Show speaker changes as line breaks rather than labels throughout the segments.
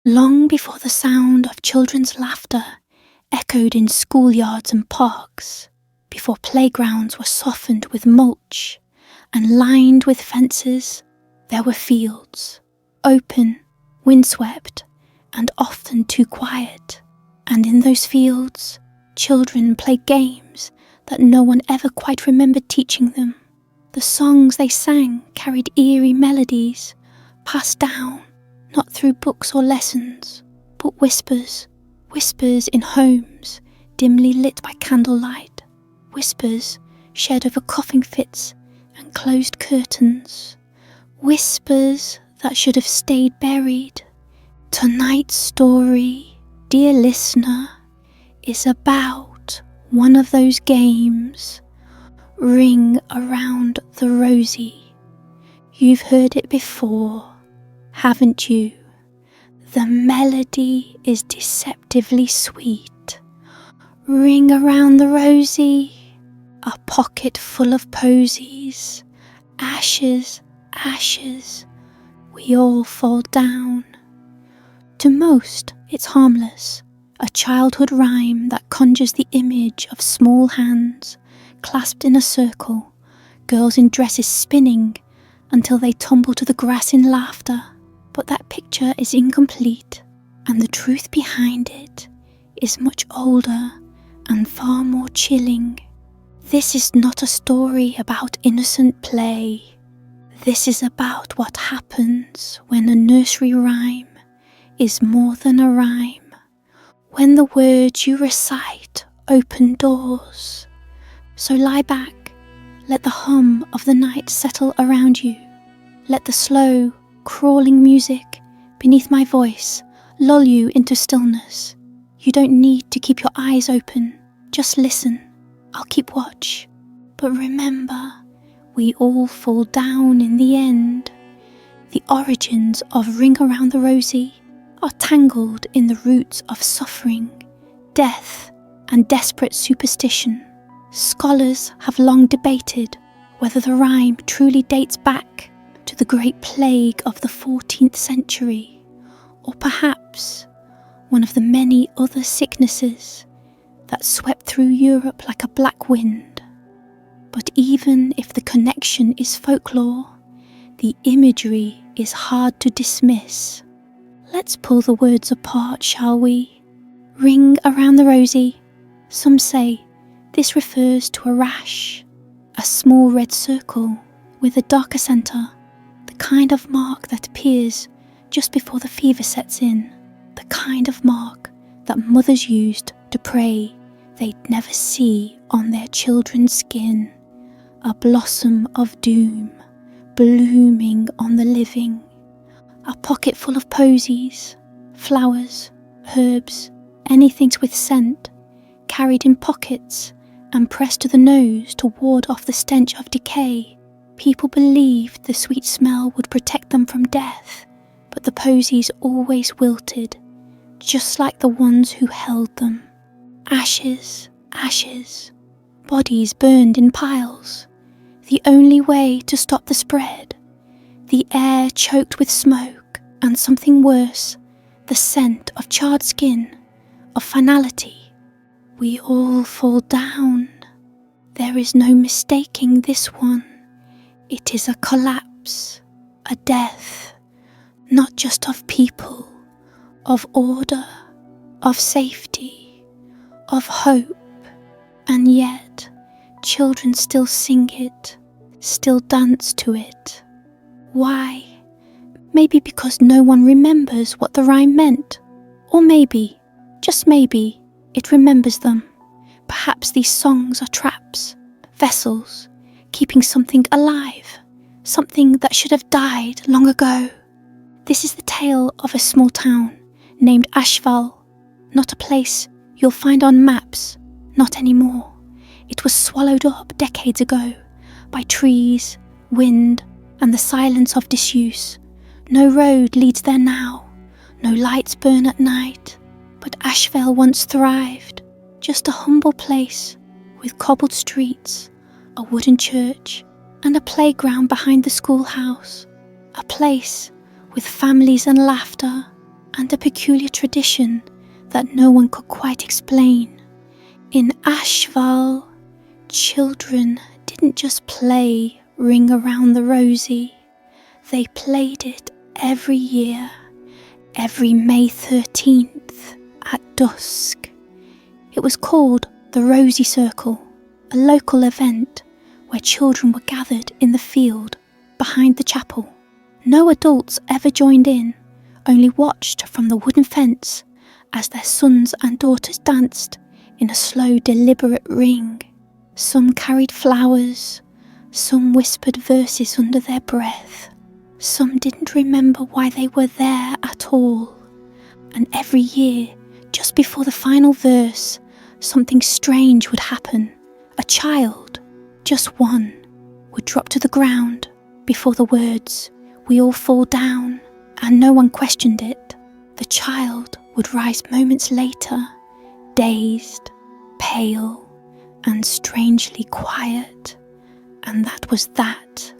Long before the sound of children's laughter echoed in schoolyards and parks, before playgrounds were softened with mulch and lined with fences, there were fields, open, windswept, and often too quiet. And in those fields, children played games that no one ever quite remembered teaching them. The songs they sang carried eerie melodies, passed down, not through books or lessons, but whispers, whispers in homes dimly lit by candlelight, whispers shared over coughing fits and closed curtains, whispers that should have stayed buried. Tonight's story, dear listener, is about one of those games, Ring Around the Rosie. You've heard it before, haven't you? The melody is deceptively sweet. Ring around the rosy, a pocket full of posies. Ashes, ashes, we all fall down. To most, it's harmless, a childhood rhyme that conjures the image of small hands clasped in a circle, girls in dresses spinning until they tumble to the grass in laughter. But that picture is incomplete, and the truth behind it is much older and far more chilling. This is not a story about innocent play. This is about what happens when a nursery rhyme is more than a rhyme, when the words you recite open doors. So lie back, let the hum of the night settle around you, let the slow, crawling music beneath my voice lull you into stillness. You don't need to keep your eyes open, just listen. I'll keep watch. But remember, we all fall down in the end. The origins of Ring Around the Rosie are tangled in the roots of suffering, death, and desperate superstition. Scholars have long debated whether the rhyme truly dates back to the Great Plague of the 14th century, or perhaps one of the many other sicknesses that swept through Europe like a black wind. But even if the connection is folklore, the imagery is hard to dismiss. Let's pull the words apart, shall we? Ring around the rosy. Some say this refers to a rash, a small red circle with a darker centre, the kind of mark that appears just before the fever sets in, the kind of mark that mothers used to pray they'd never see on their children's skin, a blossom of doom blooming on the living, a pocket full of posies, flowers, herbs, anything with scent, carried in pockets and pressed to the nose to ward off the stench of decay. People believed the sweet smell would protect them from death, but the posies always wilted, just like the ones who held them. Ashes, ashes, bodies burned in piles, the only way to stop the spread. The air choked with smoke, and something worse, the scent of charred skin, of finality. We all fall down. There is no mistaking this one. It is a collapse, a death, not just of people, of order, of safety, of hope. And yet, children still sing it, still dance to it. Why? Maybe because no one remembers what the rhyme meant. Or maybe, just maybe, it remembers them. Perhaps these songs are traps, vessels, keeping something alive, something that should have died long ago. This is the tale of a small town named Ashval, not a place you'll find on maps, not anymore. It was swallowed up decades ago by trees, wind, and the silence of disuse. No road leads there now, no lights burn at night, but Ashval once thrived, just a humble place with cobbled streets, a wooden church, and a playground behind the schoolhouse, a place with families and laughter and a peculiar tradition that no one could quite explain. In Ashval, children didn't just play Ring Around the Rosie. They played it every year, every May 13th at dusk. It was called the Rosie Circle, a local event where children were gathered in the field behind the chapel. No adults ever joined in, only watched from the wooden fence as their sons and daughters danced in a slow, deliberate ring. Some carried flowers, some whispered verses under their breath, some didn't remember why they were there at all. And every year, just before the final verse, something strange would happen. A child, just one, would drop to the ground before the words, "We all fall down," and no one questioned it. The child would rise moments later, dazed, pale, and strangely quiet. And that was that.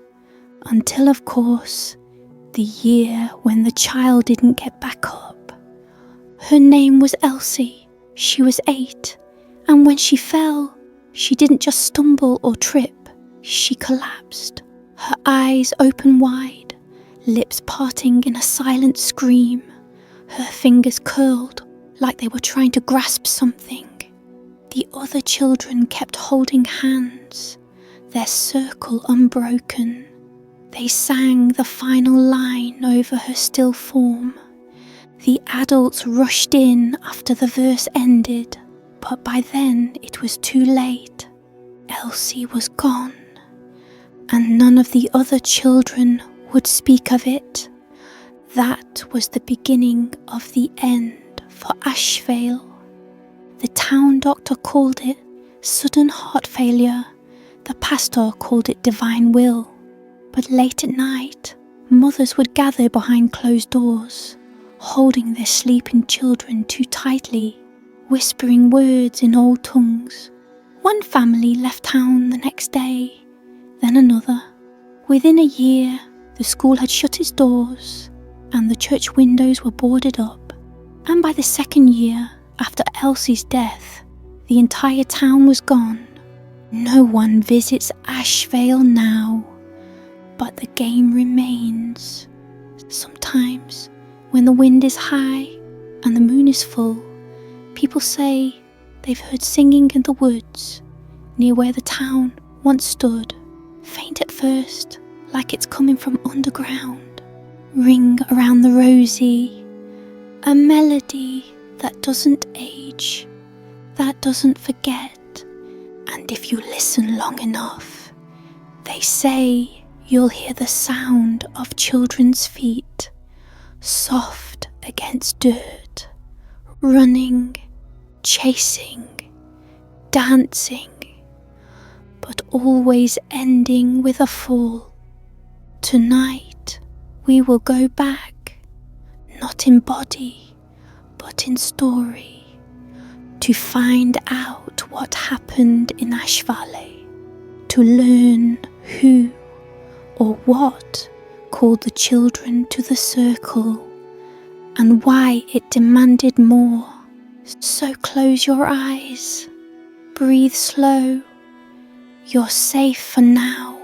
Until, of course, the year when the child didn't get back up. Her name was Elsie. She was 8, and when she fell, she didn't just stumble or trip. She collapsed, her eyes open wide, lips parting in a silent scream, her fingers curled like they were trying to grasp something. The other children kept holding hands, their circle unbroken. They sang the final line over her still form. The adults rushed in after the verse ended, but by then it was too late. Elsie was gone, and none of the other children would speak of it. That was the beginning of the end for Ashvale. The town doctor called it sudden heart failure. The pastor called it divine will. But late at night, mothers would gather behind closed doors, holding their sleeping children too tightly, whispering words in old tongues. One family left town the next day, then another. Within a year, the school had shut its doors, and the church windows were boarded up. And by the second year, after Elsie's death, the entire town was gone. No one visits Ashvale now, but the game remains. Sometimes, when the wind is high and the moon is full, people say they've heard singing in the woods near where the town once stood, faint at first, like it's coming from underground. Ring around the Rosie, a melody that doesn't age, that doesn't forget, and if you listen long enough, they say you'll hear the sound of children's feet, soft against dirt, running, chasing, dancing, but always ending with a fall. Tonight we will go back, not in body, but in story, to find out what happened in Ashvale, to learn who or what called the children to the circle, and why it demanded more. So close your eyes, breathe slow. You're safe for now,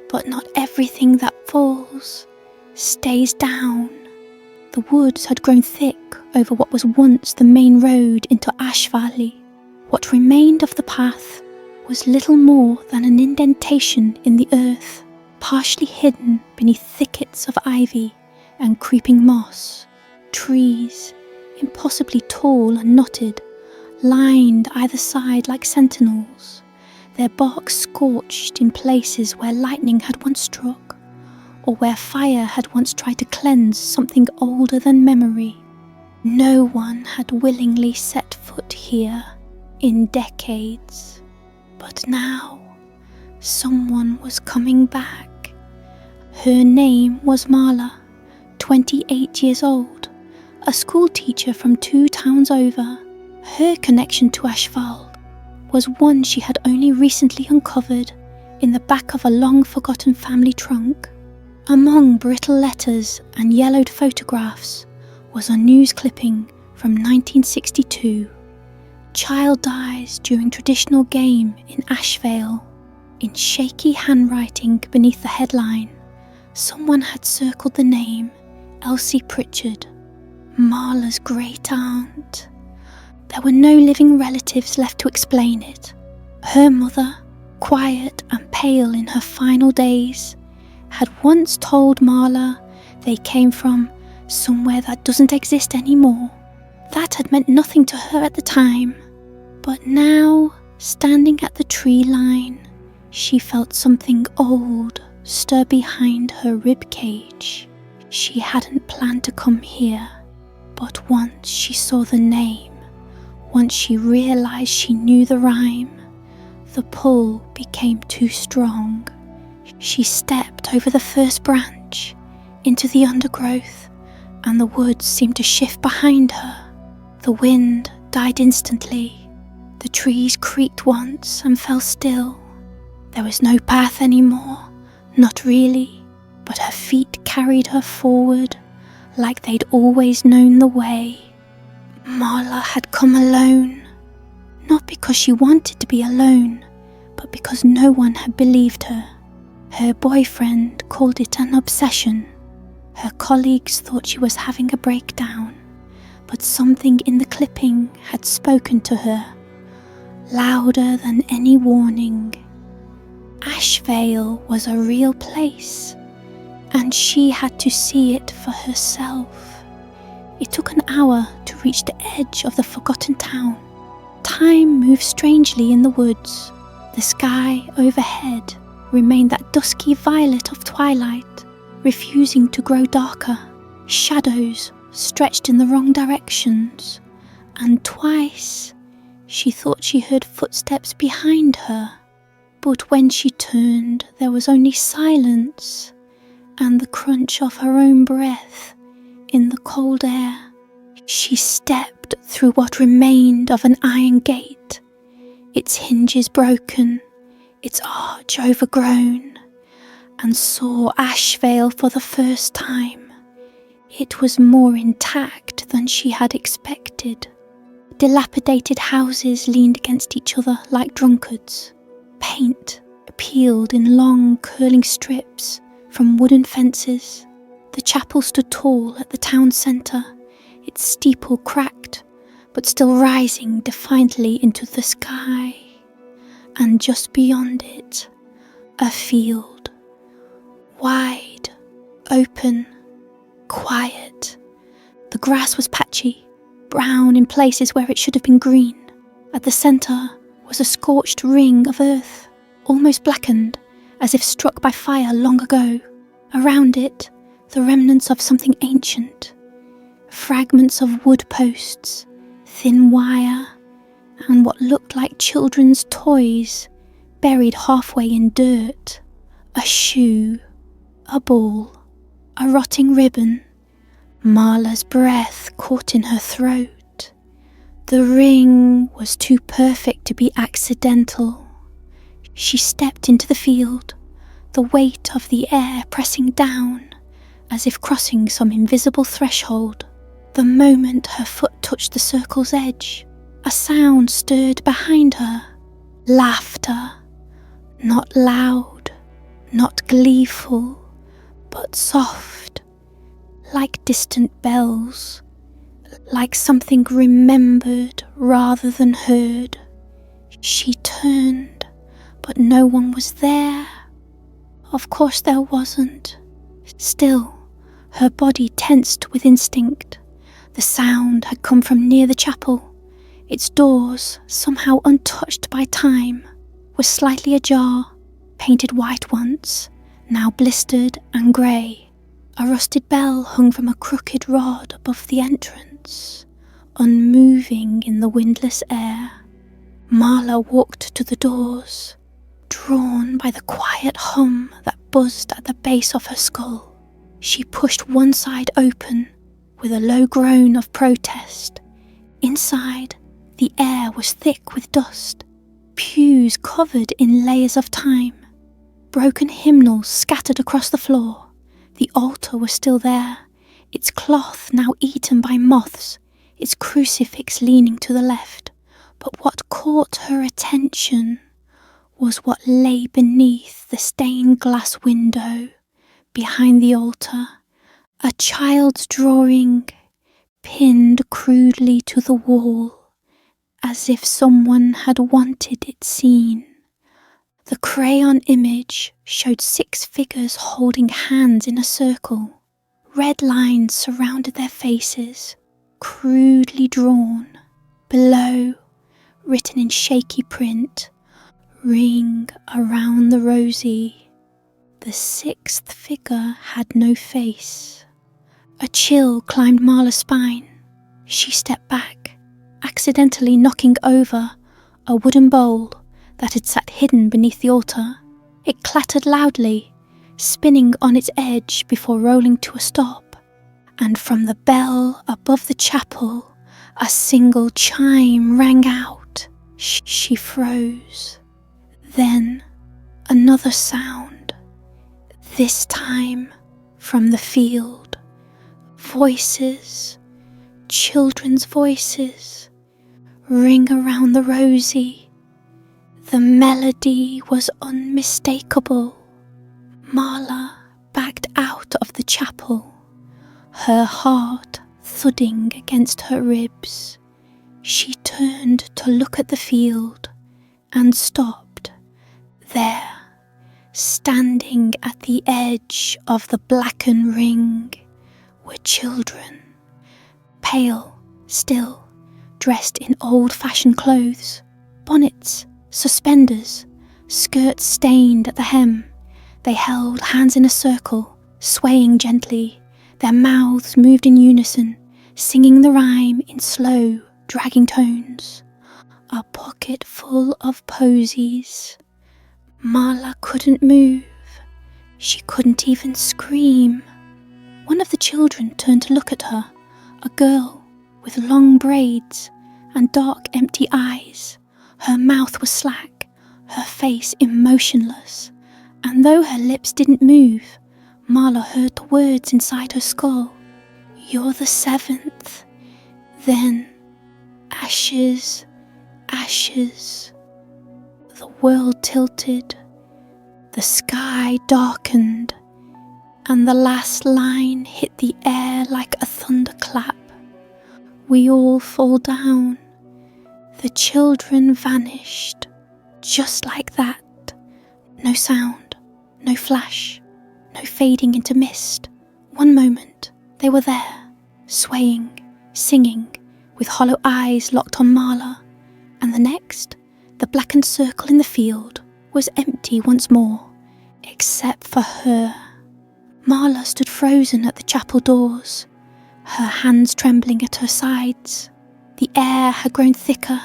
but not everything that falls stays down. The woods had grown thick over what was once the main road into Ash Valley. What remained of the path was little more than an indentation in the earth, partially hidden beneath thickets of ivy and creeping moss. Trees, impossibly tall and knotted, lined either side like sentinels, their bark scorched in places where lightning had once struck, or where fire had once tried to cleanse something older than memory. No one had willingly set foot here in decades, but now someone was coming back. Her name was Marla, 28 years old, a school teacher from 2 towns over. Her connection to Ashval was one she had only recently uncovered in the back of a long-forgotten family trunk. Among brittle letters and yellowed photographs was a news clipping from 1962. Child dies during traditional game in Ashvale. In shaky handwriting beneath the headline, someone had circled the name Elsie Pritchard, Marla's great aunt. There were no living relatives left to explain it. Her mother, quiet and pale in her final days, had once told Marla they came from somewhere that doesn't exist anymore. That had meant nothing to her at the time, but now, standing at the tree line, she felt something old stir behind her rib cage. She hadn't planned to come here, but once she saw the name, once she realized she knew the rhyme, the pull became too strong. She stepped over the first branch into the undergrowth, and the woods seemed to shift behind her. The wind died instantly. The trees creaked once and fell still. There was no path anymore, not really, but her feet carried her forward like they'd always known the way. Marla had come alone, not because she wanted to be alone, but because no one had believed her. Her boyfriend called it an obsession. Her colleagues thought she was having a breakdown, but something in the clipping had spoken to her, louder than any warning. Ashvale was a real place, and she had to see it for herself. It took an hour to reach the edge of the forgotten town. Time moved strangely in the woods. The sky overhead remained that dusky violet of twilight, refusing to grow darker. Shadows stretched in the wrong directions, and twice she thought she heard footsteps behind her. But when she turned, there was only silence and the crunch of her own breath in the cold air. She stepped through what remained of an iron gate, its hinges broken, its arch overgrown, and saw Ashvale for the first time. It was more intact than she had expected. Dilapidated houses leaned against each other like drunkards. Paint peeled in long curling strips from wooden fences. The chapel stood tall at the town centre, its steeple cracked, but still rising defiantly into the sky. And just beyond it, a field, wide, open, quiet. The grass was patchy, brown in places where it should have been green. At the centre was a scorched ring of earth, almost blackened, as if struck by fire long ago. Around it, the remnants of something ancient, fragments of wood posts, thin wire, and what looked like children's toys buried halfway in dirt. A shoe, a ball, a rotting ribbon. Marla's breath caught in her throat. The ring was too perfect to be accidental. She stepped into the field, the weight of the air pressing down, as if crossing some invisible threshold. The moment her foot touched the circle's edge, a sound stirred behind her. Laughter. Not loud, not gleeful, but soft, like distant bells, like something remembered rather than heard. She turned, but no one was there. Of course there wasn't. Still, her body tensed with instinct. The sound had come from near the chapel. Its doors, somehow untouched by time, were slightly ajar, painted white once, now blistered and grey. A rusted bell hung from a crooked rod above the entrance, unmoving in the windless air. Marla walked to the doors, drawn by the quiet hum that buzzed at the base of her skull. She pushed one side open with a low groan of protest. Inside, the air was thick with dust, pews covered in layers of time, broken hymnals scattered across the floor. The altar was still there, its cloth now eaten by moths, its crucifix leaning to the left. But what caught her attention was what lay beneath the stained glass window behind the altar. A child's drawing, pinned crudely to the wall, as if someone had wanted it seen. The crayon image showed 6 figures holding hands in a circle. Red lines surrounded their faces, crudely drawn. Below, written in shaky print, "Ring around the Rosie." The 6th figure had no face. A chill climbed Marla's spine. She stepped back, accidentally knocking over a wooden bowl that had sat hidden beneath the altar. It clattered loudly, spinning on its edge before rolling to a stop. And from the bell above the chapel, a single chime rang out. She froze. Then another sound, this time from the field. Voices, children's voices, ring around the Rosie. The melody was unmistakable. Marla backed out of the chapel, her heart thudding against her ribs. She turned to look at the field and stopped. There, standing at the edge of the blackened ring, were children, pale, still, dressed in old-fashioned clothes, bonnets, suspenders, skirts stained at the hem. They held hands in a circle, swaying gently. Their mouths moved in unison, singing the rhyme in slow, dragging tones. A pocket full of posies. Marla couldn't move. She couldn't even scream. One of the children turned to look at her, a girl with long braids and dark, empty eyes. Her mouth was slack, her face emotionless, and though her lips didn't move, Marla heard the words inside her skull. "You're the 7th. Then, ashes, ashes." The world tilted, the sky darkened, and the last line hit the air like a thunderclap. We all fall down. The children vanished, just like that. No sound, no flash, no fading into mist. One moment, they were there, swaying, singing, with hollow eyes locked on Marla, and the next, the blackened circle in the field was empty once more, except for her. Marla stood frozen at the chapel doors, her hands trembling at her sides. The air had grown thicker,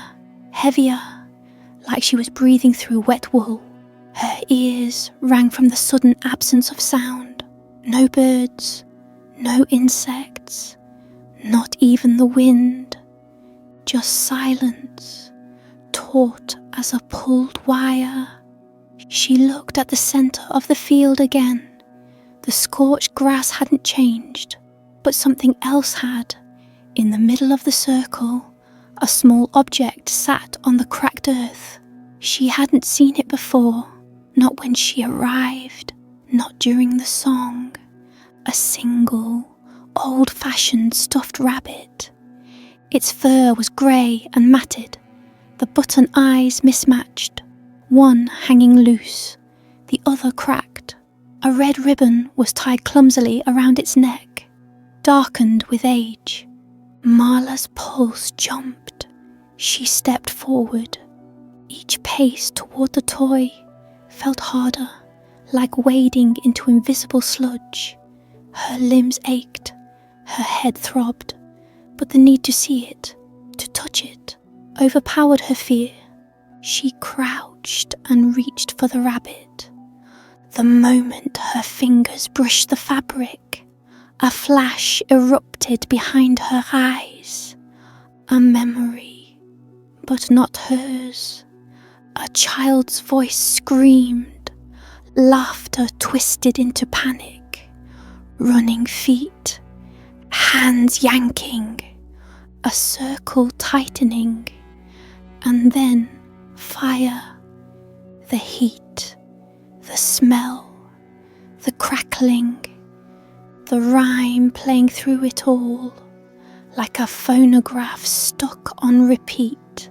heavier, like she was breathing through wet wool. Her ears rang from the sudden absence of sound. No birds, no insects, not even the wind. Just silence, taut as a pulled wire. She looked at the centre of the field again. The scorched grass hadn't changed, but something else had. In the middle of the circle, a small object sat on the cracked earth. She hadn't seen it before, not when she arrived, not during the song. A single, old-fashioned stuffed rabbit. Its fur was grey and matted, the button eyes mismatched, one hanging loose, the other cracked. A red ribbon was tied clumsily around its neck, darkened with age. Marla's pulse jumped. She stepped forward. Each pace toward the toy felt harder, like wading into invisible sludge. Her limbs ached, her head throbbed, but the need to see it, to touch it, overpowered her fear. She crouched and reached for the rabbit. The moment her fingers brushed the fabric, a flash erupted behind her eyes. A memory, but not hers. A child's voice screamed, laughter twisted into panic, running feet, Hands yanking, a circle tightening, and then fire, the heat, the smell, the crackling, the rhyme playing through it all, like a phonograph stuck on repeat.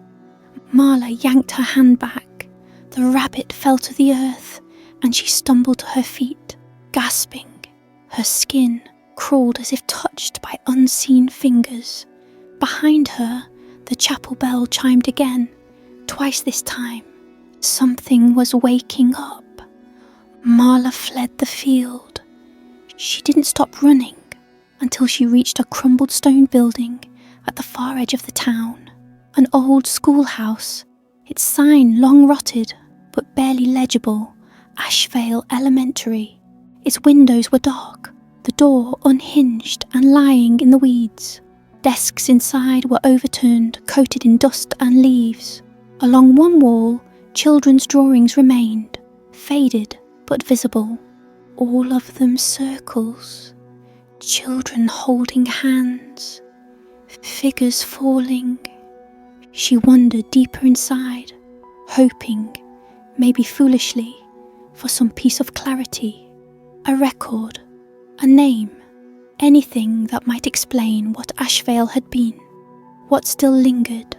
Marla yanked her hand back. The rabbit fell to the earth, and she stumbled to her feet, gasping. Her skin crawled as if touched by unseen fingers. Behind her, the chapel bell chimed again, twice this time. Something was waking up. Marla fled the field. She didn't stop running until she reached a crumbled stone building at the far edge of the town. An old schoolhouse, its sign long rotted but barely legible, Ashvale Elementary. Its windows were dark, the door unhinged and lying in the weeds. Desks inside were overturned, coated in dust and leaves. Along one wall, children's drawings remained, faded but visible. All of them circles, children holding hands, figures falling. She wandered deeper inside, hoping, maybe foolishly, for some piece of clarity, a record, a name, anything that might explain what Ashvale had been, what still lingered.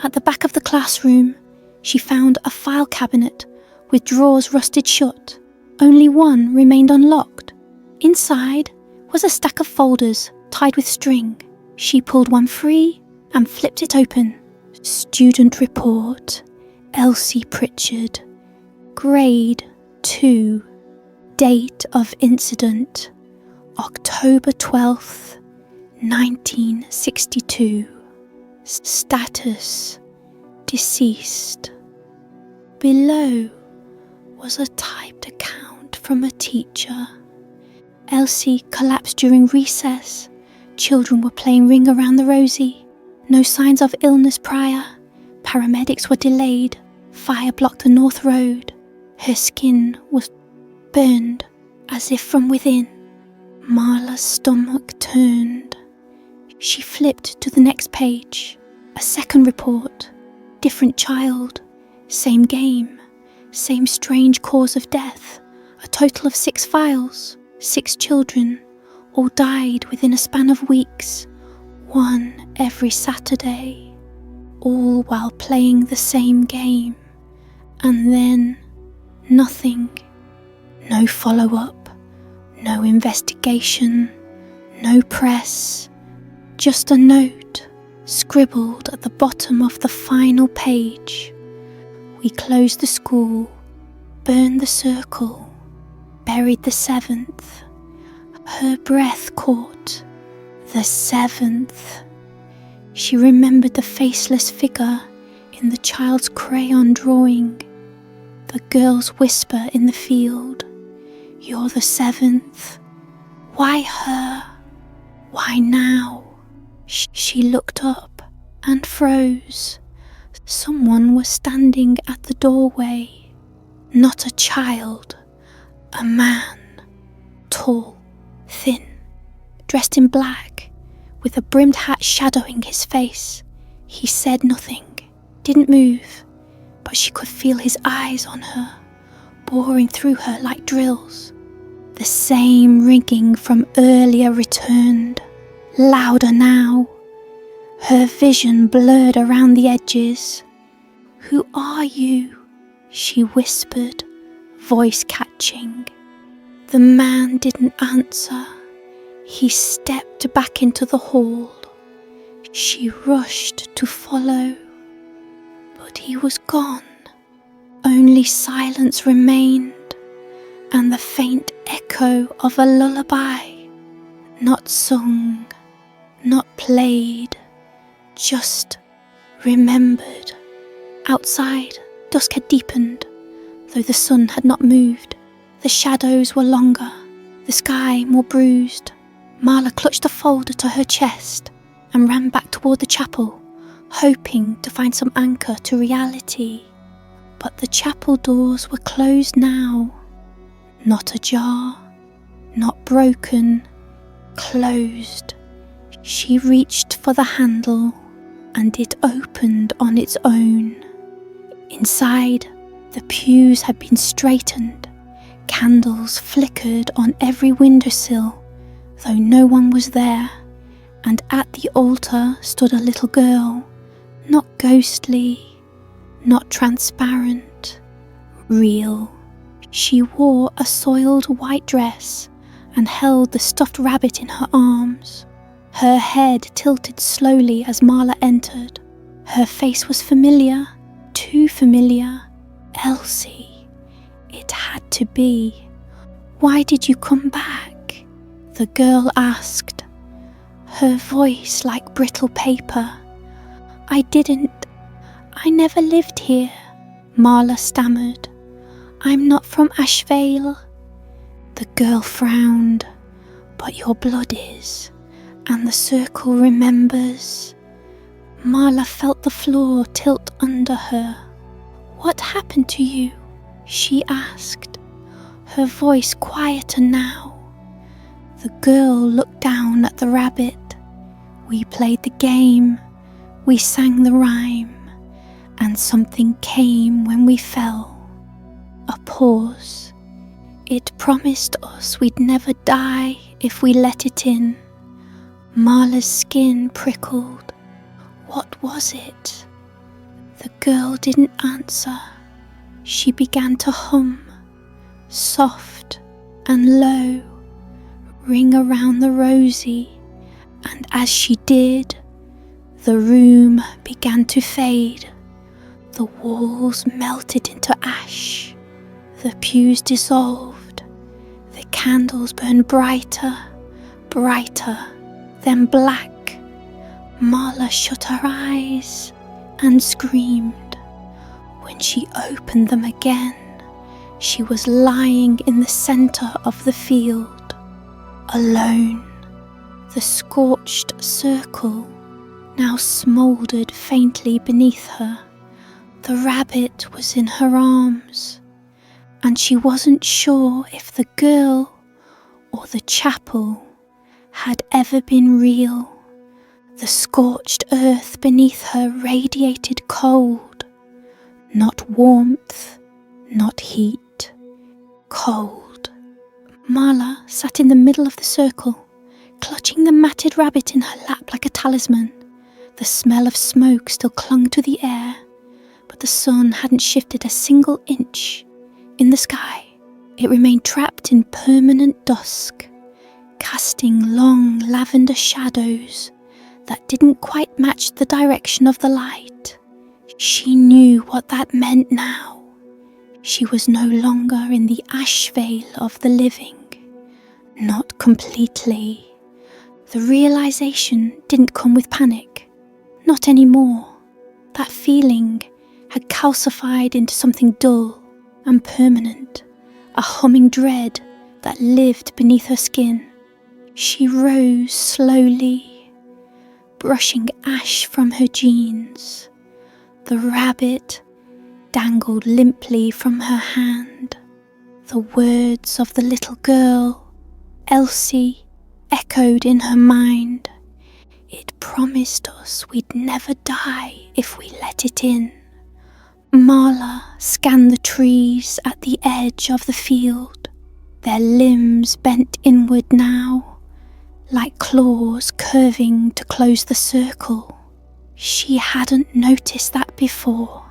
At the back of the classroom, she found a file cabinet with drawers rusted shut. Only one remained unlocked. Inside was a stack of folders tied with string. She pulled one free and flipped it open. Student report, Elsie Pritchard, grade 2, date of incident, October 12th, 1962. Status, deceased. Below was a typed account from a teacher. Elsie collapsed during recess. Children were playing Ring Around the Rosie. No signs of illness prior. Paramedics were delayed. Fire blocked the north road. Her skin was burned as if from within. Marla's stomach turned. She flipped to the next page. A second report. Different child. Same game. Same strange cause of death. A total of 6 files. 6 children. All died within a span of weeks. 1 every Saturday. All while playing the same game. And then nothing. No follow-up. No investigation. No press. Just a note scribbled at the bottom of the final page. We closed the school, burned the circle, buried the 7th. Her breath caught. The 7th. She remembered the faceless figure in the child's crayon drawing. The girl's whisper in the field. You're the 7th. Why her? Why now? She looked up and froze. Someone was standing at the doorway. Not a child. A man. Tall, thin, dressed in black, with a brimmed hat shadowing his face. He said nothing, didn't move, but she could feel his eyes on her, boring through her like drills. The same ringing from earlier returned, louder now. Her vision blurred around the edges. Who are you? She whispered, voice catching. The man didn't answer. He stepped back into the hall. She rushed to follow, but he was gone. Only silence remained, and the faint echo of a lullaby, not sung, not played, just remembered. Outside, dusk had deepened, though the sun had not moved. The shadows were longer, the sky more bruised. Marla clutched a folder to her chest and ran back toward the chapel, hoping to find some anchor to reality. But the chapel doors were closed now. Not ajar, not broken, closed, She reached for the handle and it opened on its own. Inside, the pews had been straightened. Candles flickered on every windowsill, though no one was there, and at the altar stood a little girl, not ghostly, not transparent, real. She wore a soiled white dress and held the stuffed rabbit in her arms. Her head tilted slowly as Marla entered. Her face was familiar, too familiar. Elsie. It had to be. "Why did you come back?" the girl asked, her voice like brittle paper. I never lived here," Marla stammered. "I'm not from Ashvale." The girl frowned. "But your blood is, and the circle remembers." Marla felt the floor tilt under her. "What happened to you?" she asked, her voice quieter now. The girl looked down at the rabbit. "We played the game, we sang the rhyme, and something came when we fell." A pause. "It promised us we'd never die if we let it in." Marla's skin prickled. What was it? The girl didn't answer. She began to hum, soft and low, "Ring around the Rosie," and as she did, the room began to fade. The walls melted into ash, the pews dissolved, the candles burned brighter, brighter, then black. Marla shut her eyes and screamed. When she opened them again, she was lying in the centre of the field, alone. The scorched circle now smouldered faintly beneath her. The rabbit was in her arms, and she wasn't sure if the girl or the chapel had ever been real. The scorched earth beneath her radiated cold, not warmth, not heat, cold. Marla sat in the middle of the circle, clutching the matted rabbit in her lap like a talisman. The smell of smoke still clung to the air, but the sun hadn't shifted a single inch. In the sky, it remained trapped in permanent dusk, casting long lavender shadows that didn't quite match the direction of the light. She knew what that meant now. She was no longer in the Ashvale of the living. Not completely. The realization didn't come with panic. Not anymore. That feeling had calcified into something dull and permanent, a humming dread that lived beneath her skin. She rose slowly, brushing ash from her jeans. The rabbit dangled limply from her hand. The words of the little girl, Elsie, echoed in her mind. It promised us we'd never die if we let it in. Marla scanned the trees at the edge of the field, their limbs bent inward now, like claws curving to close the circle. She hadn't noticed that before,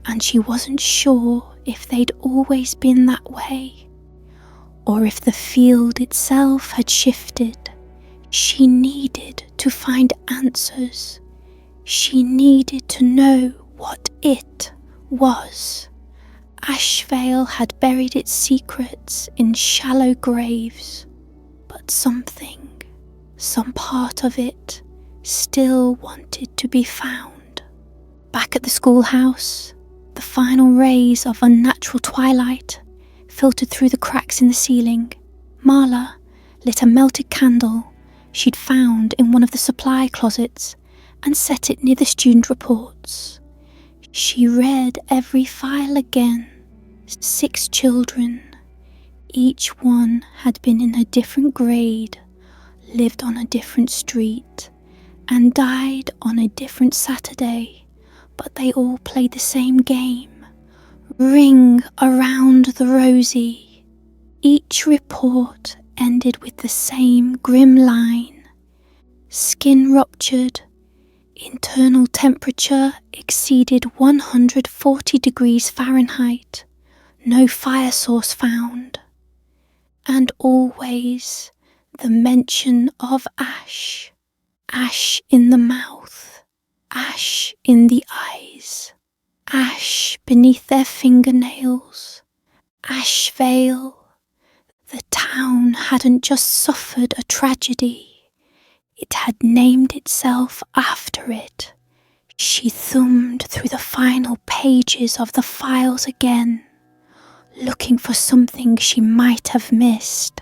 and she wasn't sure if they'd always been that way, or if the field itself had shifted. She needed to find answers. She needed to know what it was. Ashvale had buried its secrets in shallow graves, but some part of it, still wanted to be found. Back at the schoolhouse, the final rays of unnatural twilight filtered through the cracks in the ceiling. Marla lit a melted candle she'd found in one of the supply closets and set it near the student reports. She read every file again. 6 children. Each one had been in a different grade, lived on a different street and died on a different Saturday, but they all played the same game. Ring around the Rosie. Each report ended with the same grim line. Skin ruptured. Internal temperature exceeded 140 degrees Fahrenheit. No fire source found. And always the mention of ash. Ash in the mouth. Ash in the eyes. Ash beneath their fingernails. Ash veil. The town hadn't just suffered a tragedy. It had named itself after it. She thumbed through the final pages of the files again, looking for something she might have missed.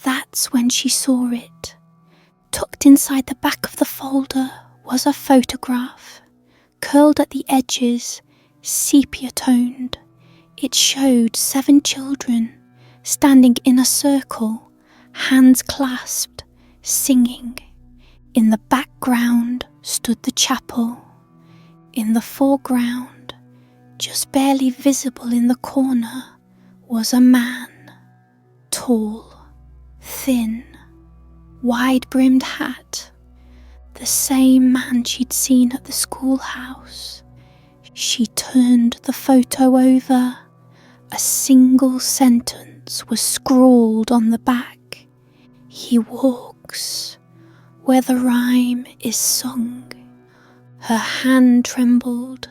That's when she saw it. Tucked inside the back of the folder was a photograph, curled at the edges, sepia-toned. It showed 7 children standing in a circle, hands clasped, singing. In the background stood the chapel. In the foreground, just barely visible in the corner, was a man. Tall, thin, wide-brimmed hat. The same man she'd seen at the schoolhouse. She turned the photo over. A single sentence was scrawled on the back. He walks where the rhyme is sung. Her hand trembled.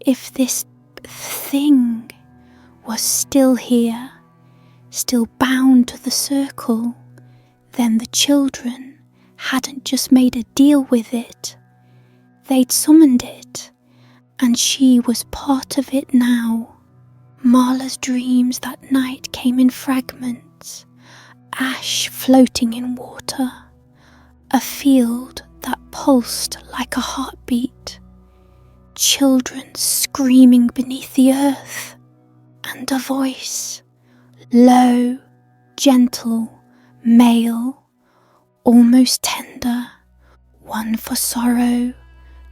If this thing was still here, still bound to the circle, then the children hadn't just made a deal with it. They'd summoned it, and she was part of it now. Marla's dreams that night came in fragments, ash floating in water, a field that pulsed like a heartbeat, children screaming beneath the earth, and a voice, low, gentle, male, almost tender, 1 for sorrow,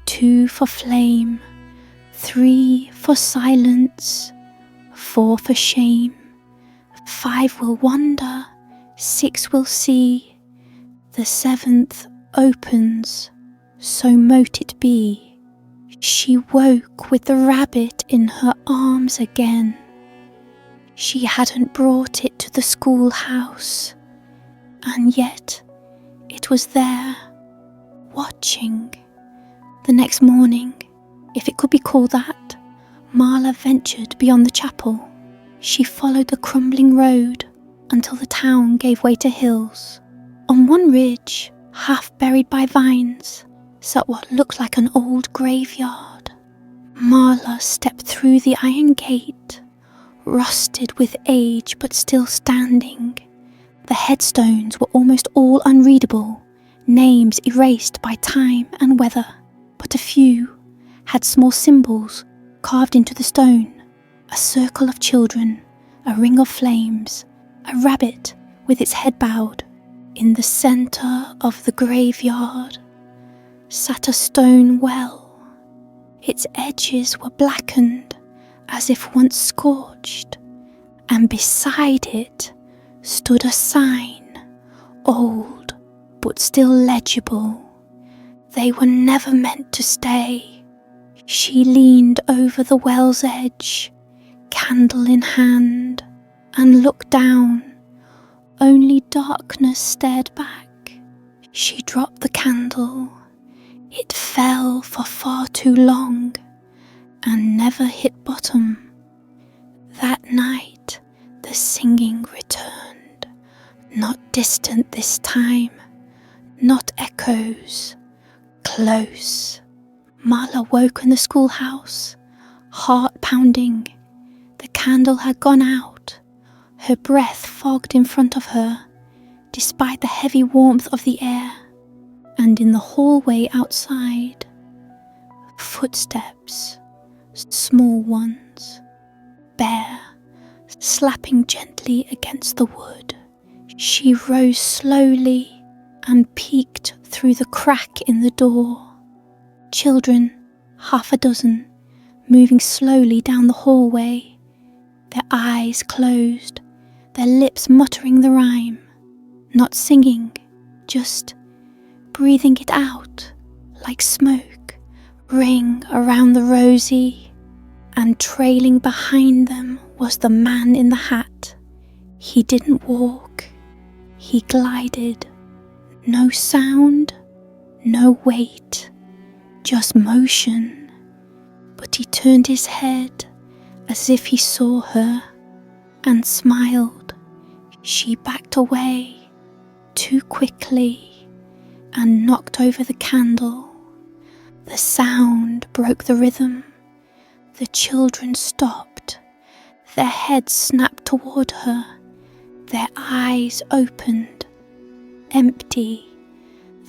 2 for flame, 3 for silence, 4 for shame, 5 will wander, 6 will see, the 7th opens, so mote it be. She woke with the rabbit in her arms again. She hadn't brought it to the schoolhouse, and yet it was there, watching. The next morning, if it could be called that, Marla ventured beyond the chapel. She followed the crumbling road until the town gave way to hills. On one ridge, half buried by vines, sat what looked like an old graveyard. Marla stepped through the iron gate, rusted with age but still standing. The headstones were almost all unreadable, names erased by time and weather, but a few had small symbols carved into the stone. A circle of children, a ring of flames, a rabbit with its head bowed. In the centre of the graveyard sat a stone well. Its edges were blackened as if once scorched, and beside it stood a sign, old but still legible. They were never meant to stay. She leaned over the well's edge, candle in hand, and looked down. Only darkness stared back. She dropped the candle. It fell for far too long and never hit bottom. That night, the singing returned, not distant this time, not echoes, close. Marla woke in the schoolhouse, heart pounding. The candle had gone out. Her breath fogged in front of her, despite the heavy warmth of the air. And in the hallway outside, footsteps, small ones, bare, slapping gently against the wood. She rose slowly, and peeked through the crack in the door. Children, 6, moving slowly down the hallway, their eyes closed, their lips muttering the rhyme, not singing, just breathing it out like smoke. Ring around the Rosie, and trailing behind them was the man in the hat. He didn't walk, he glided. No sound, no weight, just motion. But he turned his head as if he saw her and smiled. She backed away too quickly and knocked over the candle. The sound broke the rhythm. The children stopped. Their heads snapped toward her. Their eyes opened. Empty.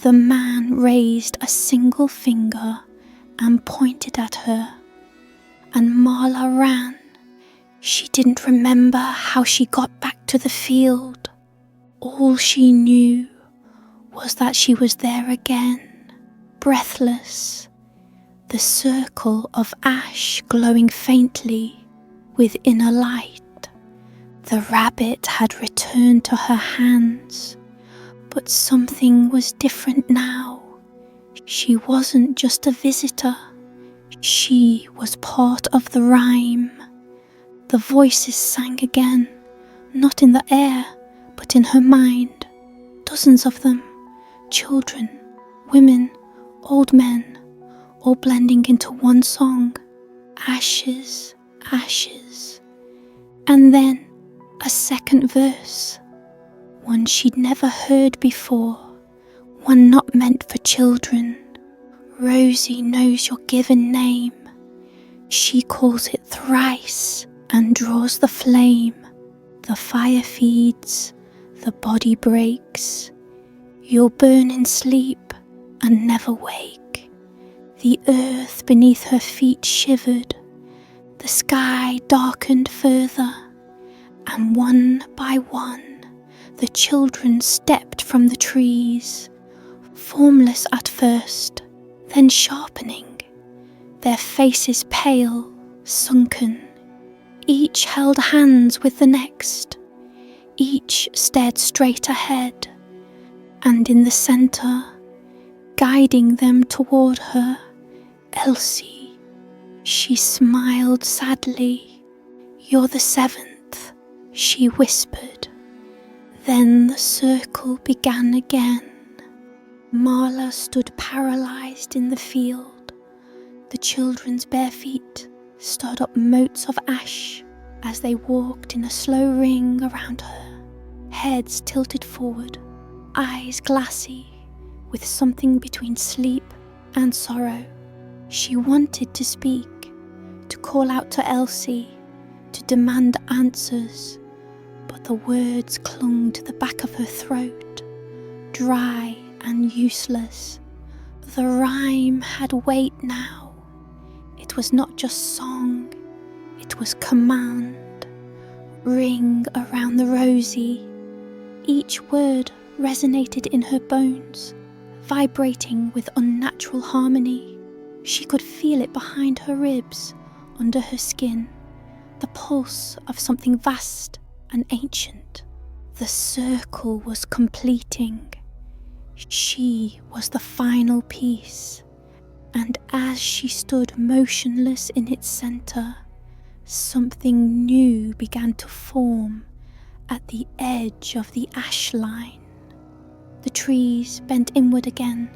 The man raised a single finger and pointed at her. And Marla ran. She didn't remember how she got back to the field. All she knew was that she was there again, breathless. The circle of ash glowing faintly with inner light. The rabbit had returned to her hands, but something was different now. She wasn't just a visitor. She was part of the rhyme. The voices sang again, not in the air, but in her mind. Dozens of them, children, women, old men, all blending into one song. Ashes, ashes. And then a second verse, one she'd never heard before, one not meant for children. Rosie knows your given name. She calls it thrice and draws the flame. The fire feeds, the body breaks. You'll burn in sleep and never wake. The earth beneath her feet shivered. The sky darkened further, and one by one the children stepped from the trees, formless at first, then sharpening, their faces pale, sunken. Each held hands with the next, each stared straight ahead, and in the centre, guiding them toward her, Elsie. She smiled sadly. "You're the 7th," she whispered. Then the circle began again. Marla stood paralysed in the field. The children's bare feet stirred up motes of ash as they walked in a slow ring around her, heads tilted forward, eyes glassy, with something between sleep and sorrow. She wanted to speak, to call out to Elsie, to demand answers, but the words clung to the back of her throat, dry and useless. The rhyme had weight now. It was not just song, it was command. Ring around the Rosie. Each word resonated in her bones, vibrating with unnatural harmony. She could feel it behind her ribs, under her skin, the pulse of something vast and ancient. The circle was completing. She was the final piece, and as she stood motionless in its centre, something new began to form at the edge of the ash line. The trees bent inward again,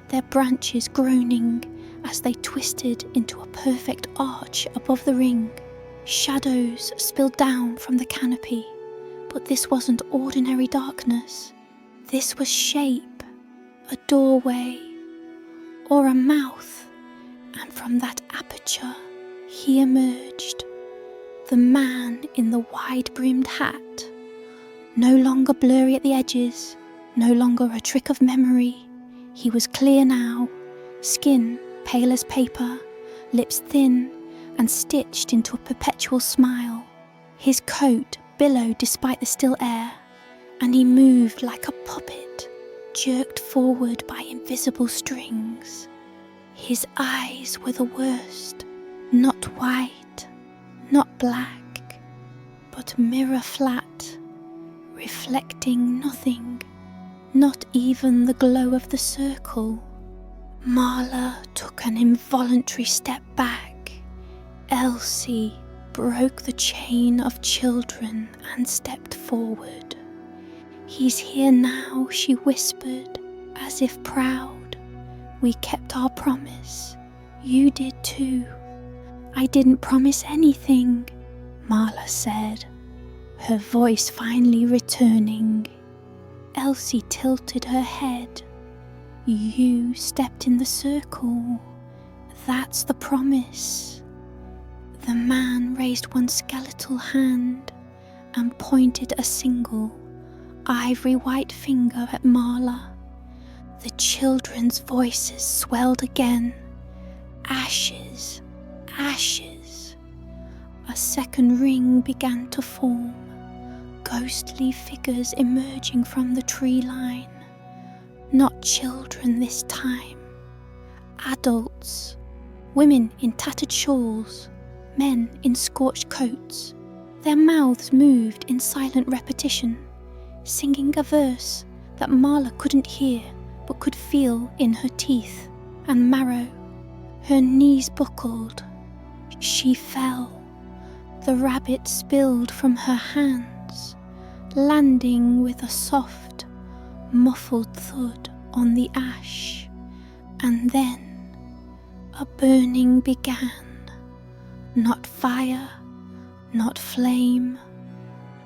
their branches groaning as they twisted into a perfect arch above the ring. Shadows spilled down from the canopy, but this wasn't ordinary darkness. This was shape, a doorway, or a mouth, and from that aperture he emerged, the man in the wide-brimmed hat, no longer blurry at the edges, no longer a trick of memory. He was clear now, skin pale as paper, lips thin and stitched into a perpetual smile. His coat billowed despite the still air, and he moved like a puppet, jerked forward by invisible strings. His eyes were the worst, not white, not black, but mirror flat, reflecting nothing, not even the glow of the circle. Marla took an involuntary step back. Elsie broke the chain of children and stepped forward. "He's here now," she whispered, as if proud. "We kept our promise. You did too." "I didn't promise anything," Marla said, her voice finally returning. Elsie tilted her head. "You stepped in the circle. That's the promise." The man raised one skeletal hand and pointed a single, ivory white finger at Marla. The children's voices swelled again. "Ashes, ashes." A second ring began to form, ghostly figures emerging from the tree line. Not children this time. Adults, women in tattered shawls, men in scorched coats. Their mouths moved in silent repetition, singing a verse that Marla couldn't hear but could feel in her teeth and marrow. Her knees buckled. She fell. The rabbit spilled from her hands, landing with a soft, muffled thud on the ash. And then a burning began. Not fire, not flame,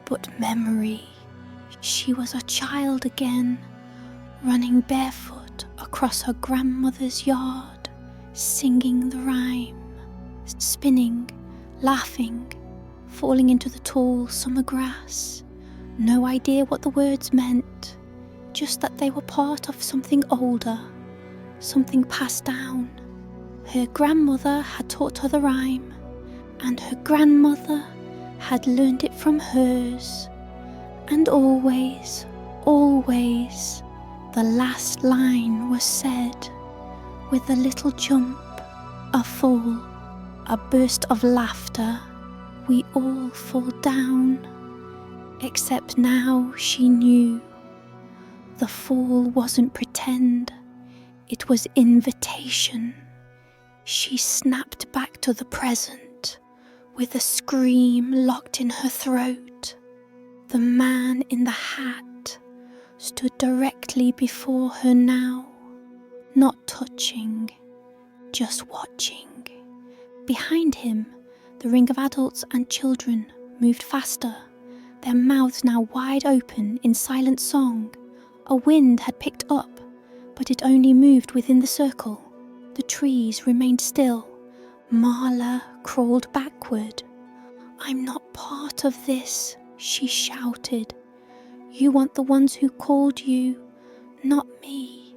but memory. She was a child again, running barefoot across her grandmother's yard, singing the rhyme, spinning, laughing, falling into the tall summer grass. No idea what the words meant, just that they were part of something older, something passed down. Her grandmother had taught her the rhyme, and her grandmother had learned it from hers. And always, always, the last line was said, with a little jump, a fall, a burst of laughter. We all fall down, except now she knew. The fall wasn't pretend, it was invitation. She snapped back to the present, with a scream locked in her throat. The man in the hat stood directly before her now, not touching, just watching. Behind him, the ring of adults and children moved faster, their mouths now wide open in silent song. A wind had picked up, but it only moved within the circle. The trees remained still. Marla crawled backward. "I'm not part of this," she shouted. "You want the ones who called you, not me."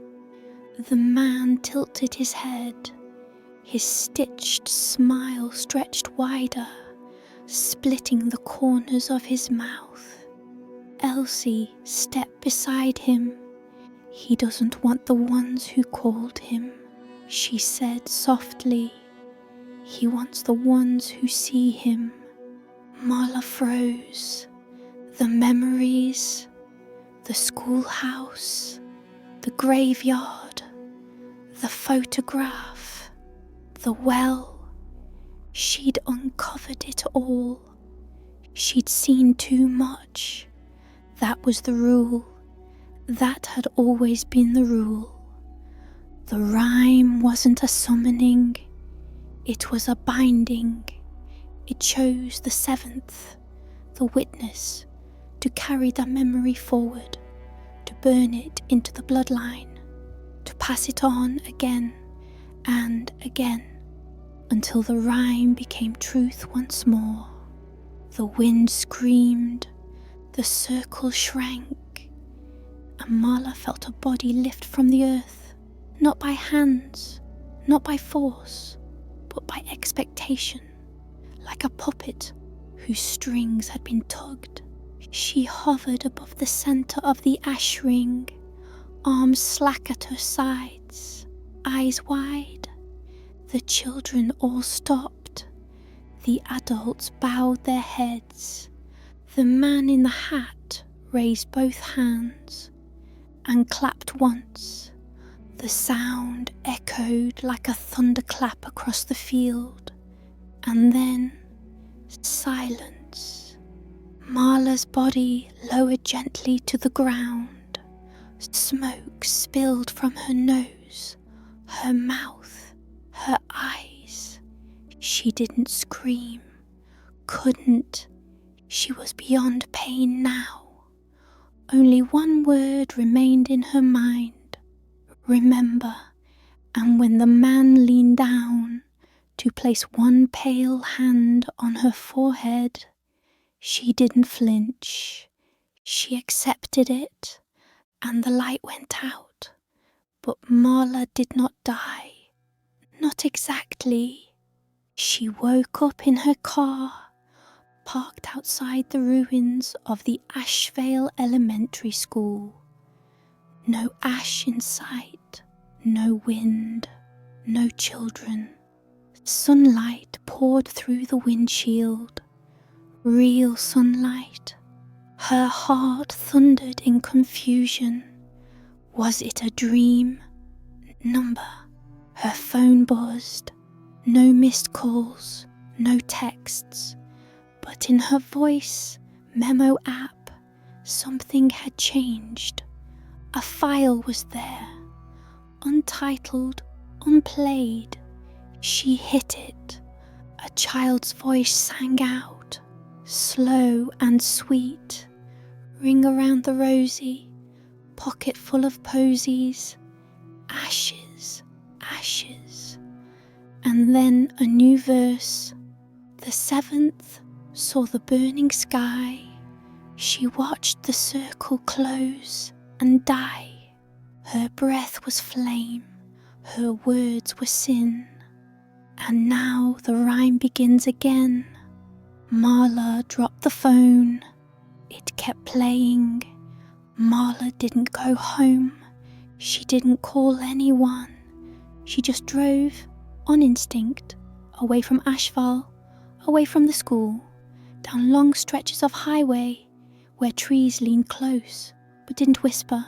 The man tilted his head. His stitched smile stretched wider, splitting the corners of his mouth. Elsie stepped beside him. "He doesn't want the ones who called him," she said softly. "He wants the ones who see him." Marla froze. The memories, the schoolhouse, the graveyard, the photograph, the well. She'd uncovered it all. She'd seen too much. That was the rule. That had always been the rule. The rhyme wasn't a summoning, it was a binding. It chose the seventh, the witness, to carry that memory forward, to burn it into the bloodline, to pass it on again and again, until the rhyme became truth once more. The wind screamed, the circle shrank, and Marla felt her body lift from the earth, not by hands, not by force, but by expectation, like a puppet whose strings had been tugged. She hovered above the centre of the ash ring, arms slack at her sides, eyes wide. The children all stopped. The adults bowed their heads. The man in the hat raised both hands and clapped once. The sound echoed like a thunderclap across the field, and then silence. Marla's body lowered gently to the ground. Smoke spilled from her nose, her mouth, her eyes. She didn't scream, couldn't. She was beyond pain now. Only one word remained in her mind: remember. And when the man leaned down to place one pale hand on her forehead, she didn't flinch. She accepted it, and the light went out. But Marla did not die. Not exactly. She woke up in her car, parked outside the ruins of the Ashvale Elementary School. No ash in sight, no wind, no children. Sunlight poured through the windshield. Real sunlight. Her heart thundered in confusion. Was it a dream? Number. Her phone buzzed. No missed calls, no texts. But in her voice memo app, something had changed. A file was there, untitled, unplayed. She hit it. A child's voice sang out, slow and sweet. Ring around the Rosie, pocket full of posies. Ashes, ashes. And then a new verse. The 7th saw the burning sky. She watched the circle close and die. Her breath was flame, her words were sin. And now the rhyme begins again. Marla dropped the phone. It kept playing. Marla didn't go home. She didn't call anyone. She just drove, on instinct, away from Ashvale, away from the school, down long stretches of highway where trees leaned close but didn't whisper,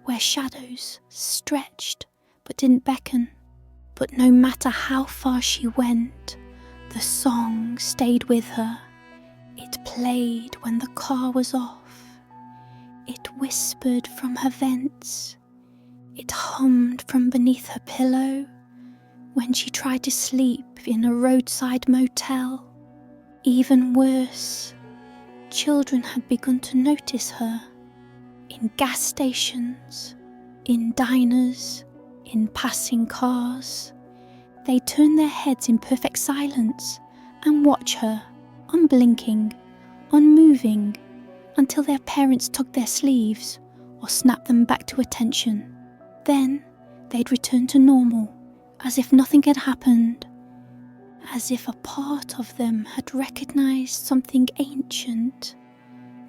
where shadows stretched but didn't beckon. But no matter how far she went, the song stayed with her. It played when the car was off. It whispered from her vents. It hummed from beneath her pillow when she tried to sleep in a roadside motel. Even worse, children had begun to notice her in gas stations, in diners, in passing cars. They turn their heads in perfect silence and watch her, unblinking, unmoving, until their parents tug their sleeves or snap them back to attention. Then they'd return to normal, as if nothing had happened, as if a part of them had recognized something ancient,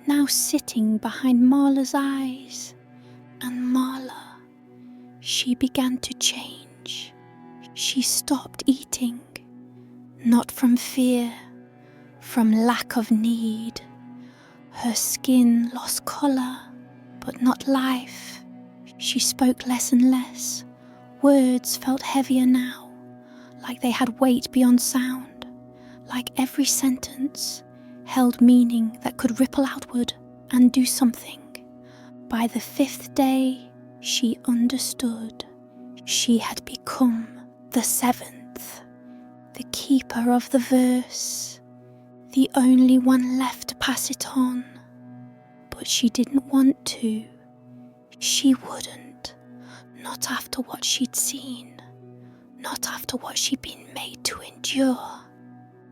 now sitting behind Marla's eyes. And Marla, she began to change. She stopped eating, not from fear, from lack of need. Her skin lost colour, but not life. She spoke less and less. Words felt heavier now, like they had weight beyond sound, like every sentence held meaning that could ripple outward and do something. By the 5th day, she understood. She had become the 7th, the keeper of the verse, the only one left to pass it on. But she didn't want to. She wouldn't. Not after what she'd seen. Not after what she'd been made to endure.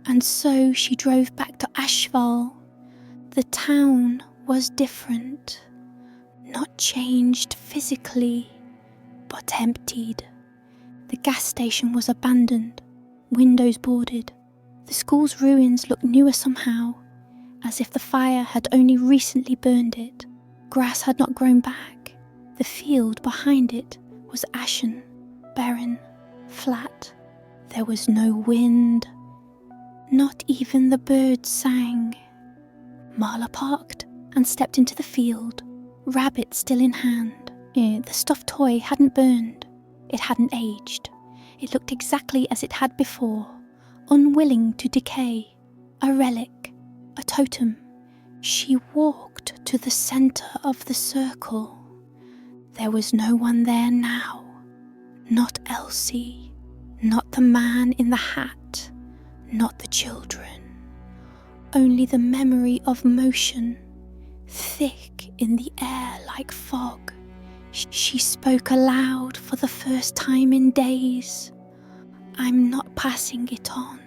And so she drove back to Ashvale. The town was different. Not changed physically, but emptied. The gas station was abandoned, windows boarded. The school's ruins looked newer somehow, as if the fire had only recently burned it. Grass had not grown back. The field behind it was ashen, barren, flat. There was no wind. Not even the birds sang. Marla parked and stepped into the field, rabbit still in hand. The stuffed toy hadn't burned. It hadn't aged. It looked exactly as it had before, unwilling to decay. A relic, a totem. She walked to the center of the circle. There was no one there now. Not Elsie, not the man in the hat, not the children. Only the memory of motion, thick in the air like fog. She spoke aloud for the first time in days. I'm not passing it on.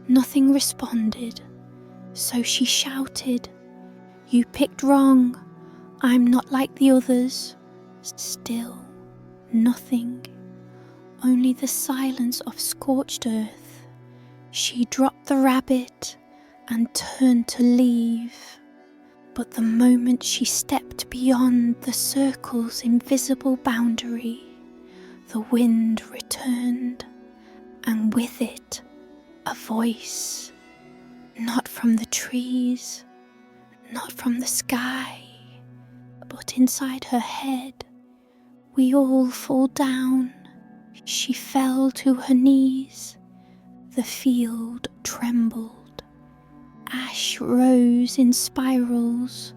Nothing responded, so she shouted, You picked wrong. I'm not like the others. Still, nothing. Only the silence of scorched earth. She dropped the rabbit and turned to leave. But the moment she stepped beyond the circle's invisible boundary, the wind returned, and with it, a voice. Not from the trees, not from the sky, but inside her head. We all fall down. She fell to her knees. The field trembled. Ash rose in spirals,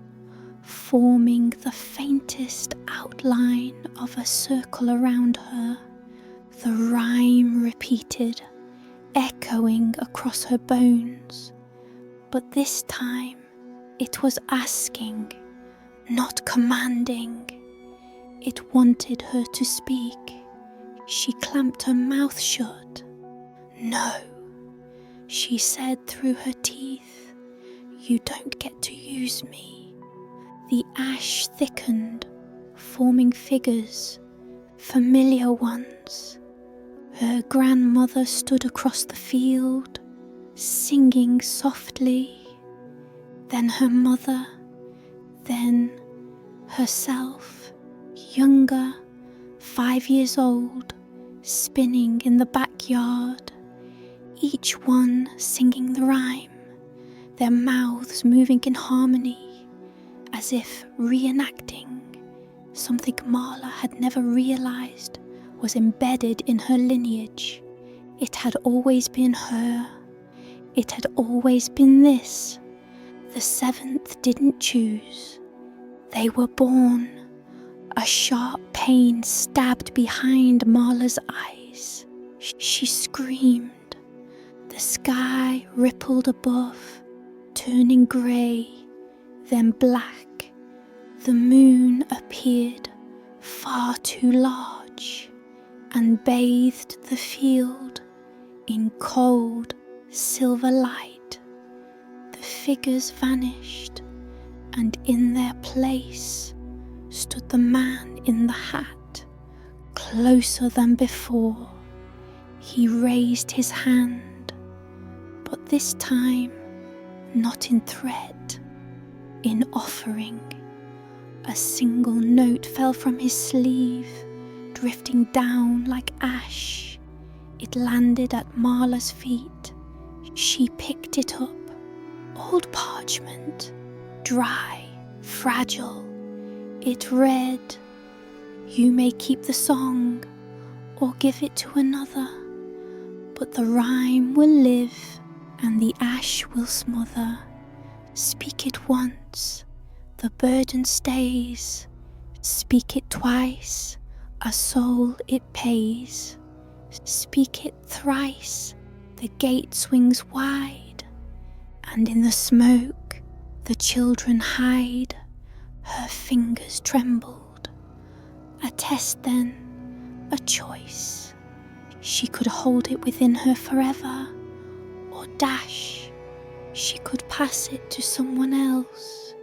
forming the faintest outline of a circle around her. The rhyme repeated, echoing across her bones. But this time it was asking, not commanding. It wanted her to speak. She clamped her mouth shut. No, she said through her teeth, you don't get to use me. The ash thickened, forming figures, familiar ones. Her grandmother stood across the field, singing softly. Then her mother, then herself, younger, 5 years old, spinning in the backyard, each one singing the rhyme, their mouths moving in harmony, as if reenacting something Marla had never realized was embedded in her lineage. It had always been her. It had always been this. The seventh didn't choose. They were born. A sharp pain stabbed behind Marla's eyes. She screamed. The sky rippled above, turning grey, then black. The moon appeared far too large and bathed the field in cold silver light. The figures vanished, and in their place stood the man in the hat, closer than before. He raised his hand, but this time not in threat, in offering. A single note fell from his sleeve, drifting down like ash. It landed at Marla's feet. She picked it up. Old parchment, dry, fragile. It read, You may keep the song or give it to another, but the rhyme will live and the ash will smother. Speak it once, the burden stays. Speak it twice, a soul it pays. Speak it thrice, the gate swings wide, and in the smoke the children hide. Her fingers trembled. A test then, a choice. She could hold it within her forever, or dash. She could pass it to someone else,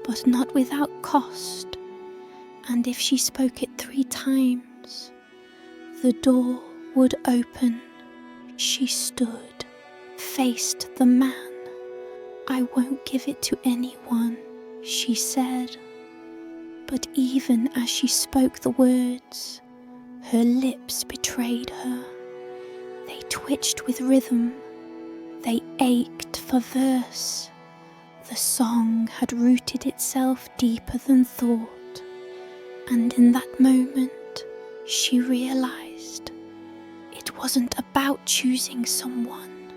but not without cost. And if she spoke it 3 times, the door would open. She stood, faced the man. I won't give it to anyone, she said. But even as she spoke the words, her lips betrayed her. They twitched with rhythm, they ached for verse. The song had rooted itself deeper than thought, and in that moment she realized it wasn't about choosing someone.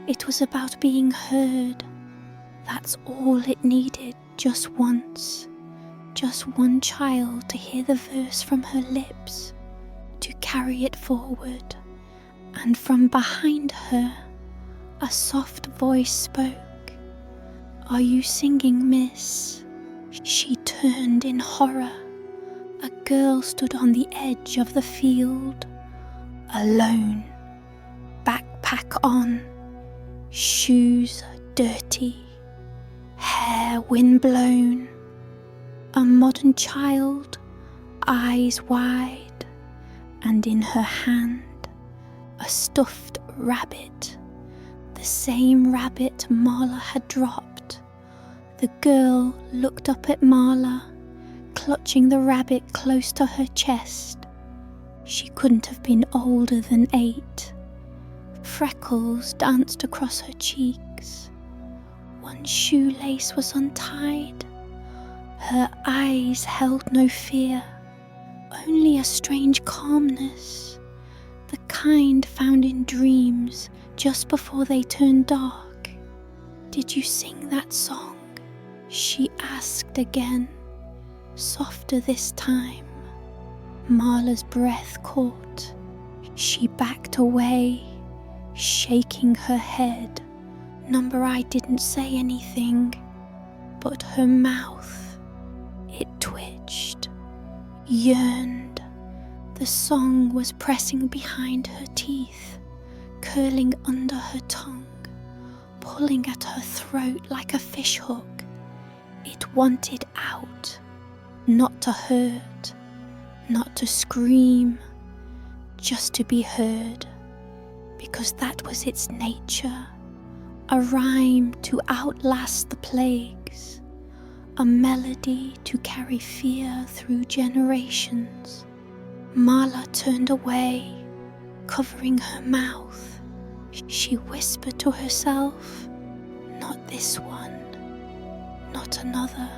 It was about being heard. That's all it needed, just once. Just one child to hear the verse from her lips, to carry it forward. And from behind her, a soft voice spoke. "Are you singing, miss?" She turned in horror. A girl stood on the edge of the field, alone, backpack on, shoes dirty, hair windblown. A modern child, eyes wide, and in her hand a stuffed rabbit, the same rabbit Marla had dropped. The girl looked up at Marla, clutching the rabbit close to her chest. She couldn't have been older than 8. Freckles danced across her cheeks. One shoelace was untied. Her eyes held no fear, only a strange calmness, the kind found in dreams just before they turn dark. "Did you sing that song?" she asked again, softer this time. Marla's breath caught. She backed away, shaking her head. Number I didn't say anything, but her mouth, it twitched, yearned. The song was pressing behind her teeth, curling under her tongue, pulling at her throat like a fishhook. It wanted out, not to hurt, not to scream, just to be heard, because that was its nature. A rhyme to outlast the plagues, a melody to carry fear through generations. Marla turned away, covering her mouth. She whispered to herself, "Not this one, not another."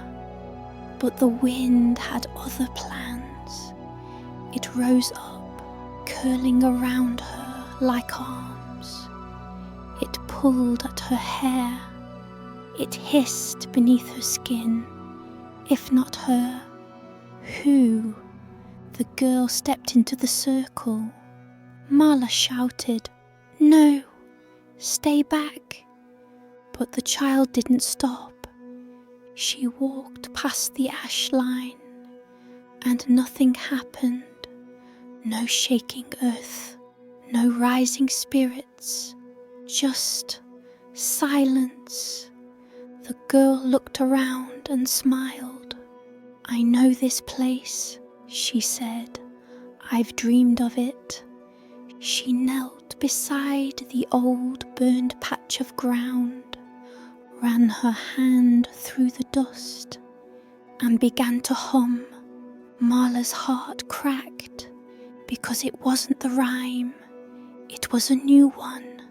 But the wind had other plans. It rose up, curling around her like arms. It pulled at her hair. It hissed beneath her skin. If not her, who? The girl stepped into the circle. Marla shouted, "No, stay back." But the child didn't stop. She walked past the ash line, and nothing happened. No shaking earth, no rising spirits, just silence. The girl looked around and smiled. "I know this place," she said. "I've dreamed of it." She knelt beside the old burned patch of ground, ran her hand through the dust, and began to hum. Marla's heart cracked, because it wasn't the rhyme. It was a new one,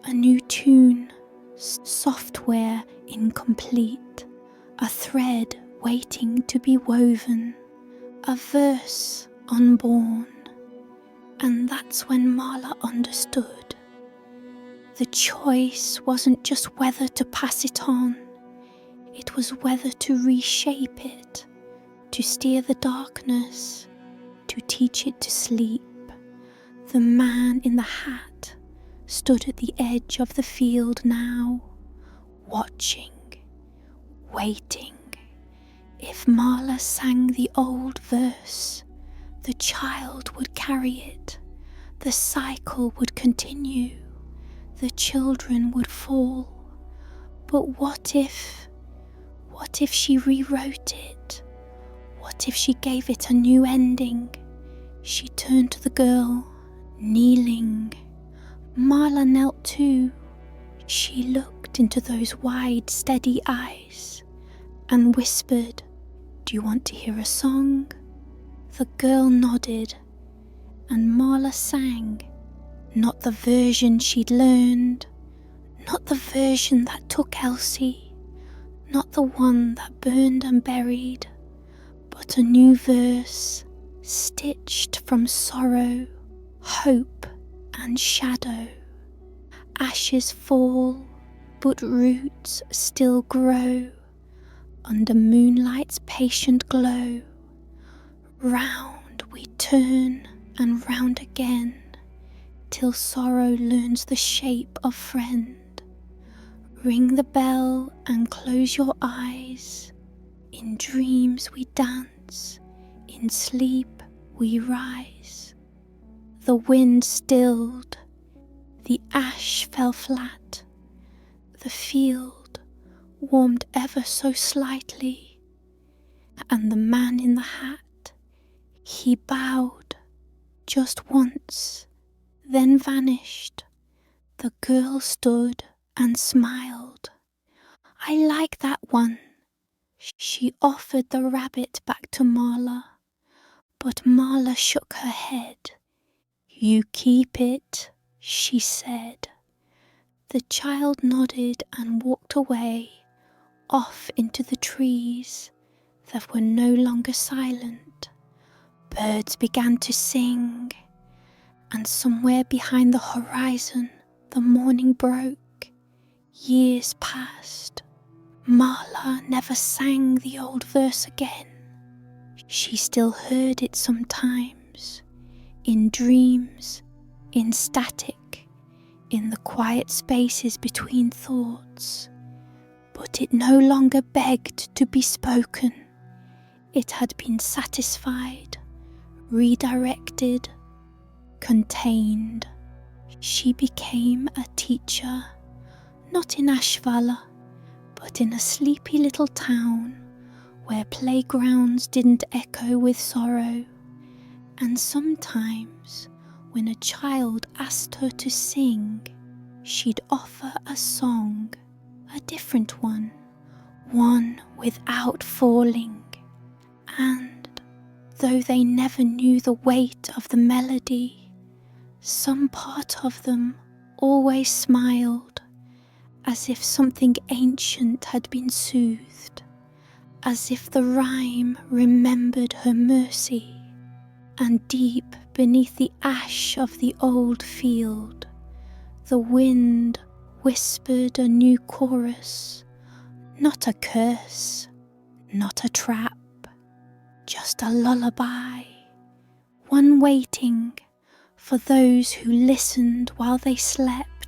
a new tune, software incomplete, a thread waiting to be woven, a verse unborn. And that's when Marla understood. The choice wasn't just whether to pass it on, it was whether to reshape it, to steer the darkness, to teach it to sleep. The man in the hat stood at the edge of the field now, watching, waiting. If Marla sang the old verse, the child would carry it, the cycle would continue, the children would fall. But what if she rewrote it? What if she gave it a new ending? She turned to the girl, kneeling. Marla knelt too. She looked into those wide, steady eyes and whispered, Do you want to hear a song?" The girl nodded, and Marla sang, not the version she'd learned, not the version that took Elsie, not the one that burned and buried, but a new verse, stitched from sorrow, hope and shadow. Ashes fall, but roots still grow under moonlight's patient glow. Round we turn and round again, till sorrow learns the shape of friend. Ring the bell and close your eyes. In dreams we dance, in sleep we rise. The wind stilled, the ash fell flat, the field warmed ever so slightly, and the man in the hat, he bowed just once, then vanished. The girl stood and smiled. "I like that one." She offered the rabbit back to Marla, but Marla shook her head. "You keep it," she said. The child nodded and walked away, off into the trees that were no longer silent. Birds began to sing, and somewhere behind the horizon the morning broke. Years passed. Marla never sang the old verse again. She still heard it sometimes, in dreams, in static, in the quiet spaces between thoughts. But it no longer begged to be spoken. It had been satisfied, redirected, contained. She became a teacher, not in Ashvala, but in a sleepy little town where playgrounds didn't echo with sorrow. And sometimes, when a child asked her to sing, she'd offer a song, a different one without falling. And though they never knew the weight of the melody, some part of them always smiled, as if something ancient had been soothed, as if the rhyme remembered her mercy. And deep beneath the ash of the old field, the wind whispered a new chorus, not a curse, not a trap, just a lullaby, one waiting for those who listened while they slept.